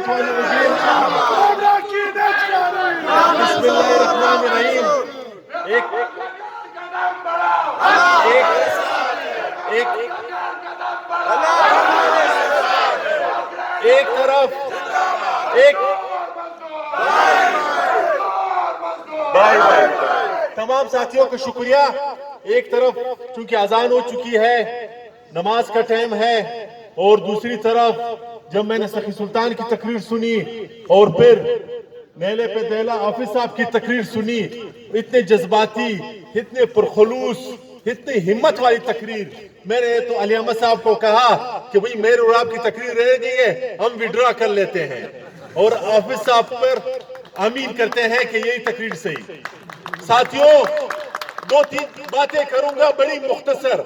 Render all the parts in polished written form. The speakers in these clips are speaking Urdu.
الرجيم بسم الله الرحمن الرحیم. ایک طرف تمام ساتھیوں کا شکریہ. ایک طرف چونکہ اذان ہو چکی ہے, نماز کا ٹائم ہے, اور دوسری طرف جب میں نے سخی سلطان کی تقریر سنی اور پھر نیلے پہ دیلا حافظ صاحب کی تقریر سنی, اتنے جذباتی, اتنے پرخلوص, اتنی ہمت والی تقریر. میں نے تو علی احمد صاحب کو کہا کہ بھئی میرے اور آپ کی تقریر رہ گئی ہے, ہم وڈرا کر لیتے ہیں, اور حافظ صاحب پر امین کرتے ہیں کہ یہی تقریر صحیح. ساتھیوں, دو تین باتیں کروں گا بڑی مختصر.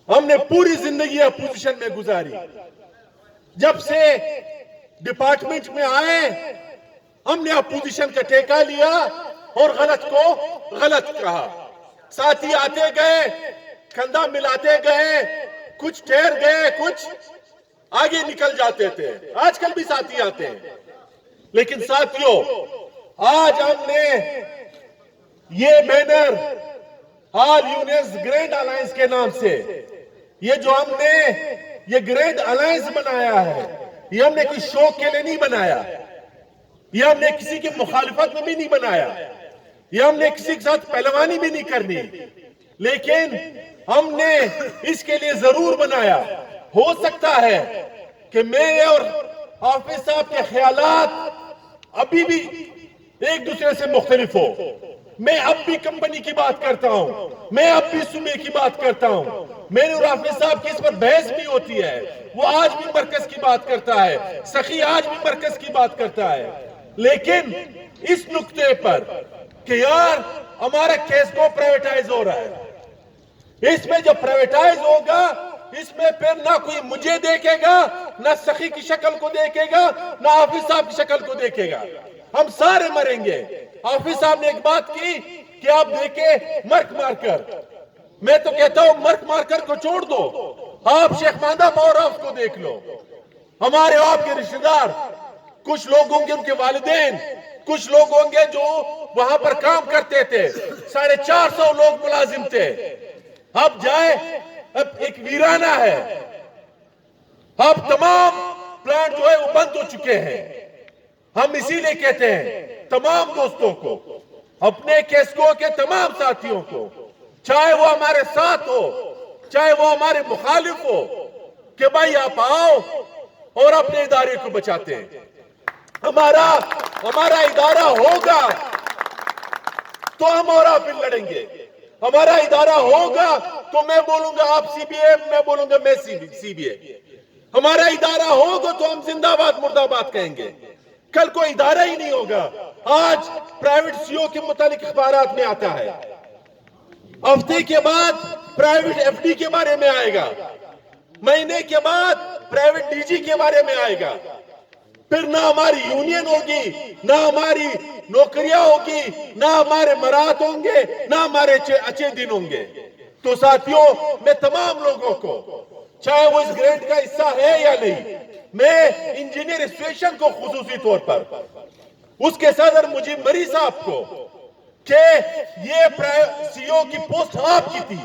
ہم نے پوری زندگی اپوزیشن میں گزاری. جب سے ڈپارٹمنٹ میں آئے ہم نے اپوزیشن کا ٹیکہ لیا اور غلط کو غلط کہا. ساتھی آتے گئے, کندھا ملاتے گئے, کچھ ٹھہر گئے, کچھ آگے نکل جاتے تھے. آج کل بھی ساتھی آتے ہیں, لیکن ساتھیوں آج ہم نے یہ بینر آل یونینز گرینڈ الائنس کے نام سے, یہ جو ہم نے یہ گرینڈ الائنس بنایا ہے, یہ ہم نے کوئی شوق کے لیے نہیں بنایا, یہ ہم نے کسی کی مخالفت میں بھی نہیں بنایا, یہ ہم نے کسی کے ساتھ پہلوانی بھی نہیں کرنی, لیکن ہم نے اس کے لیے ضرور بنایا. ہو سکتا ہے کہ میرے اور حافظ صاحب کے خیالات ابھی بھی ایک دوسرے سے مختلف ہو. میں اب بھی کمپنی کی بات کرتا ہوں, میں اب بھی صوبے کی بات کرتا ہوں, میرے اور حافظ صاحب کی اس پر بحث بھی ہوتی ہے. وہ آج بھی مرکز کی بات کرتا ہے, سخی آج بھی مرکز کی بات کرتا ہے, لیکن اس نقطے پر کہ یار ہمارا کیس کو پرائیویٹائز ہو رہا ہے, اس میں جو پرائیویٹائز ہوگا اس میں پھر نہ کوئی مجھے دیکھے گا, نہ سخی کی شکل کو دیکھے گا, نہ حافظ صاحب کی شکل کو دیکھے گا. ہم سارے مریں گے. حافظ صاحب نے ایک بات کی کہ آپ دیکھیں مرک مار کر, میں تو کہتا ہوں مرک مار کر کو چھوڑ دو, آپ شیخ ماندہ موراف کو دیکھ لو. ہمارے آپ کے رشتہ دار, کچھ لوگ ہوں گے ان کے والدین, کچھ لوگ ہوں گے جو وہاں پر کام کرتے تھے, 450 لوگ ملازم تھے. اب جائے, اب ایک ویرانہ ہے, اب تمام پلانٹ جو ہے وہ بند ہو چکے ہیں. ہم اسی لیے کہتے ہیں تمام دوستوں کو, اپنے کیسکو کے تمام ساتھیوں کو, چاہے وہ ہمارے ساتھ ہو چاہے وہ ہمارے مخالف ہو, کہ بھائی آپ آؤ اور اپنے ادارے کو بچاتے ہیں. ہمارا ادارہ ہوگا تو ہم اور آپ لڑیں گے. ہمارا ادارہ ہوگا تو میں بولوں گا آپ سی بی اے, میں بولوں گا میں سی بی اے. ہمارا ادارہ ہوگا تو ہم زندہ باد مردہ باد کہیں گے. کل کوئی ادارہ ہی نہیں ہوگا. آج پرائیویٹ سی او کے متعلق اخبارات میں آتا ہے, ہفتے کے بعد پرائیویٹ ایف ڈی کے بارے میں آئے گا, مہینے کے بعد پرائیویٹ ڈی جی کے بارے میں آئے گا. پھر نہ ہماری یونین ہوگی, نہ ہماری نوکریاں ہوگی, نہ ہمارے مرات ہوں گے, نہ ہمارے اچھے دن ہوں گے. تو ساتھیوں میں تمام لوگوں کو, چاہے وہ اس گرینٹ کا حصہ ہے یا نہیں, میں انجینئر ایسوسیشن کو خصوصی طور پر, اس کے صدر مجیب مری صاحب کو, کہ یہ سی او کی پوسٹ آپ کی تھی,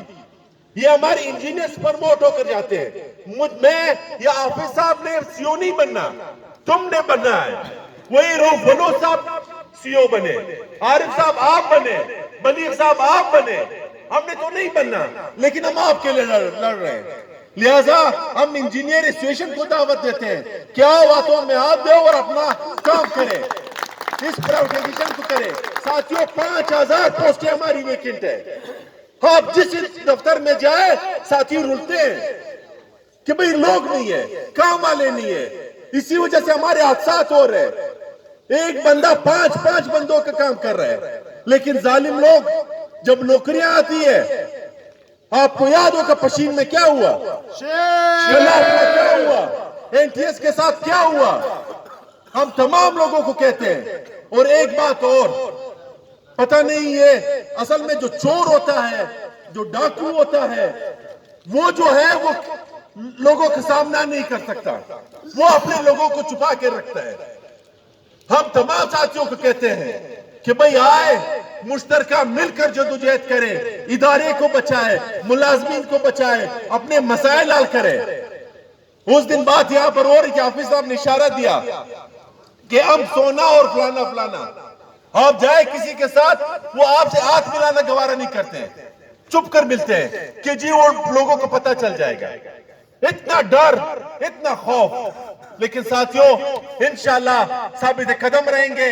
یہ ہماری انجینئرز پرموٹ ہو کر جاتے ہیں. میں یا حافظ صاحب نے سی او نہیں بننا, تم نے بننا ہے. وہی روح بنو صاحب سی او بنے, عارف صاحب آپ بنے, بلیر صاحب آپ بنے, ہم نے تو نہیں بننا, لیکن ہم آپ کے لیے لڑ رہے ہیں. لہٰذا ہم انجینئر ایسوسیشن کو دعوت دیتے ہیں کہ آؤ ہاتھوں میں ہاتھ دو اور اپنا کام کرے, اس پرائیویٹائزیشن کو کرے. ساتھیوں 5000 پوسٹیں ہماری ویکنٹ ہے. آپ جس دفتر میں جائیں ساتھی رولتے ہیں کہ بھئی لوگ نہیں ہے, کام والے نہیں ہے. اسی وجہ سے ہمارے حادثات ہو رہے ہیں. ایک بندہ 5 بندوں کا کام کر رہا ہے. لیکن ظالم لوگ جب نوکریاں آتی ہے, آپ کو یاد ہوگا پشین میں کیا ہوا, شلاف میں کیا ہوا, این ٹی ایس کے ساتھ کیا ہوا. ہم تمام لوگوں کو کہتے ہیں. اور ایک بات اور, پتہ نہیں یہ اصل میں جو چور ہوتا ہے, جو ڈاکو ہوتا ہے, وہ جو ہے وہ لوگوں کا سامنا نہیں کر سکتا، وہ اپنے لوگوں کو چھپا کے رکھتا ہے۔ ہم تمام ساتھیوں کو کہتے ہیں کہ بھئی آئے مشترکہ مل کر جدوجہد کرے، ادارے کو بچائے، ملازمین کو بچائے، اپنے مسائل حل کرے۔ اس دن بات یہاں پر ہو رہی کہ حافظ صاحب نے اشارہ دیا کہ ہم سونا اور فلانا فلانا، آپ جائے کسی کے ساتھ وہ آپ سے ہاتھ ملانا گوارا نہیں کرتے ہیں، چپ کر ملتے ہیں کہ جی وہ لوگوں کو پتہ چل جائے گا۔ اتنا ڈر، اتنا خوف۔ لیکن ساتھیوں انشاءاللہ ثابت قدم رہیں گے۔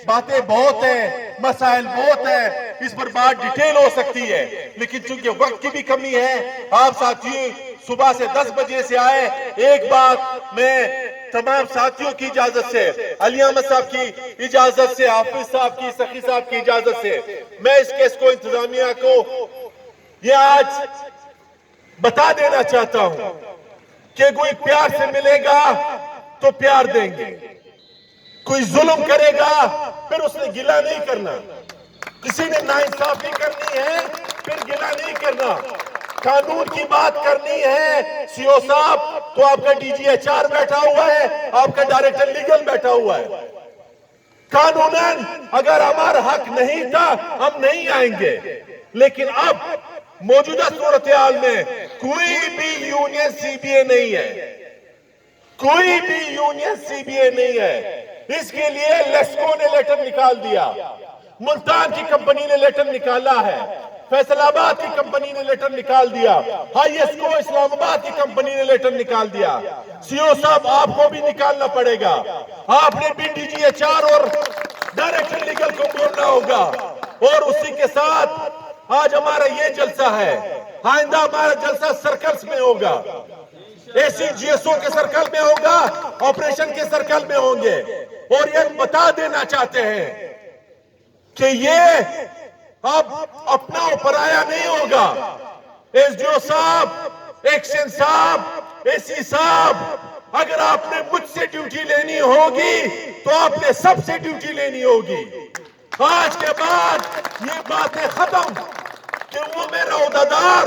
باتیں بہت ہیں، مسائل بہت ہیں، اس پر بات ڈیٹیل ہو سکتی ہے، لیکن چونکہ وقت کی بھی کمی ہے، آپ ساتھی صبح سے 10 بجے سے آئے۔ ایک بات میں تمام ساتھیوں کی اجازت سے، علی احمد صاحب کی اجازت سے، حافظ صاحب کی، سخی صاحب کی اجازت سے، میں اس کیس کو انتظامیہ کو یہ آج بتا دینا چاہتا ہوں کہ کوئی پیار سے ملے گا تو پیار دیں گے، کوئی ظلم کرے گا پھر اس نے گلہ نہیں کرنا، کسی نے ناانصافی کرنی ہے پھر گلہ نہیں کرنا، قانون کی بات کرنی ہے۔ CO صاحب تو آپ کا DG HR بیٹھا ہوا ہے، آپ کا ڈائریکٹر لیگل بیٹھا ہوا ہے۔ قانوناً اگر ہمارا حق نہیں تھا ہم نہیں آئیں گے، لیکن اب موجودہ صورتحال میں کوئی بھی یونین CBA نہیں ہے، کوئی بھی یونین CBA نہیں ہے۔ اس کے لیے لیسکو نے لیٹر نکال دیا، ملتان کی کمپنی نے لیٹر نکالا ہے، فیصل آباد کی کمپنی نے لیٹر نکال دیا، ہائی اسکو اسلام آباد کی کمپنی نے لیٹر نکال دیا۔ CO صاحب آپ کو بھی نکالنا پڑے گا، آپ نے بھی DG HR اور ڈائریکٹر لیگل کو بولنا ہوگا۔ اور اسی کے ساتھ آج ہمارا یہ جلسہ ہے، آئندہ ہمارا جلسہ سرکلز میں ہوگا، ACGSO کے سرکل میں ہوگا، آپریشن کے سرکل میں ہوں گے، اور یہ بتا دینا چاہتے ہیں کہ یہ اب اپنا پرایا نہیں ہوگا۔ SDO صاحب، ایکشن صاحب، AC صاحب، اگر آپ نے مجھ سے ڈیوٹی لینی ہوگی تو آپ نے سب سے ڈیوٹی لینی ہوگی۔ آج کے بعد یہ باتیں ختم کہ وہ میرا عہدیدار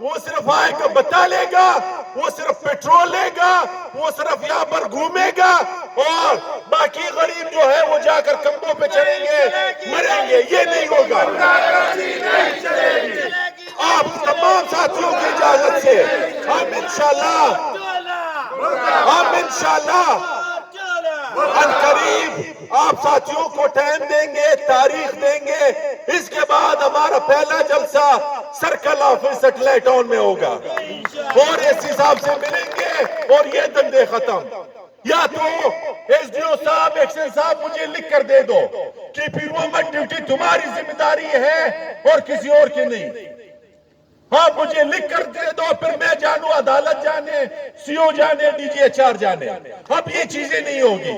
وہ صرف آئے گا بتا لے گا، وہ صرف پیٹرول لے گا، وہ صرف یہاں پر گھومے گا، اور باقی غریب جو ہے وہ جا کر کمبوں پہ چڑھیں گے، مریں گے۔ یہ نہیں ہوگا۔ آپ تمام ساتھیوں کی اجازت سے ہم انشاءاللہ عنقریب آپ ساتھیوں کو ٹائم دیں گے، تاریخ دیں گے۔ اس کے بعد ہمارا پہلا جلسہ سرکل آفس سیٹلائٹ ٹاؤن میں ہوگا، اور AC صاحب سے ملیں گے اور یہ دندے ختم۔ یا تو SDO صاحب، ایکشن صاحب مجھے لکھ کر دے دو کہ پیرومت ڈیوٹی تمہاری ذمہ داری ہے اور کسی اور کی نہیں۔ آپ مجھے لکھ کر دے دو، پھر میں جانوں، عدالت جانے، CO جانے، DG HR جانے۔ اب یہ چیزیں نہیں ہوگی۔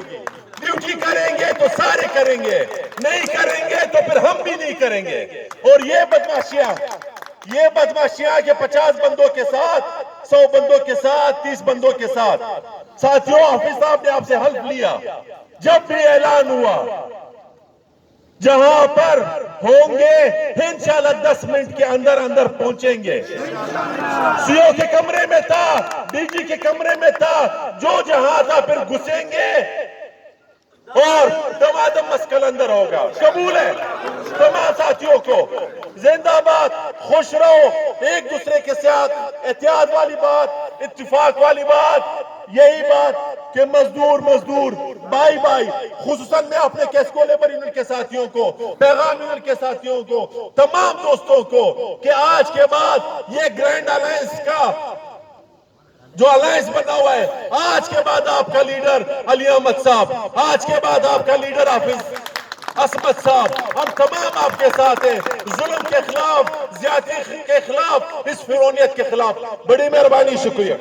ڈیوٹی کریں گے تو سارے کریں گے، نہیں کریں گے تو پھر ہم بھی نہیں کریں گے۔ اور یہ بدماشیاں کہ 50 بندوں کے ساتھ، 100 بندوں کے ساتھ، 30 بندوں کے ساتھ۔ ساتھیوں حافظ صاحب نے آپ سے حلف لیا، جب بھی اعلان ہوا جہاں پر ہوں گے انشاءاللہ 10 منٹ کے اندر اندر پہنچیں گے۔ CO کے کمرے میں تھا، DG کے کمرے میں تھا، جو جہاں تھا پھر گھسیں گے اور دمادم مسکل اندر ہوگا۔ قبول ہے تمام ساتھیوں کو؟ زندہ باد، خوش رہو، ایک دوسرے کے ساتھ احتیاط والی بات، اتفاق والی بات، یہی بات کہ مزدور بائی بائی۔ خصوصاً میں اپنے کیسکو لیبر یونین کے ساتھیوں کو، پیغام یونین کے ساتھیوں کو، تمام دوستوں کو کہ آج کے بعد یہ گرینڈ الائنس کا جو الائنس بنا ہوا ہے، آج کے بعد آپ کا لیڈر علی احمد صاحب، آج کے بعد آپ کا لیڈر حافظ عصمت صاحب، ہم تمام آپ کے ساتھ ہیں، ظلم کے خلاف، زیادتی کے خلاف، اس فرونیت کے خلاف۔ بڑی مہربانی، شکریہ۔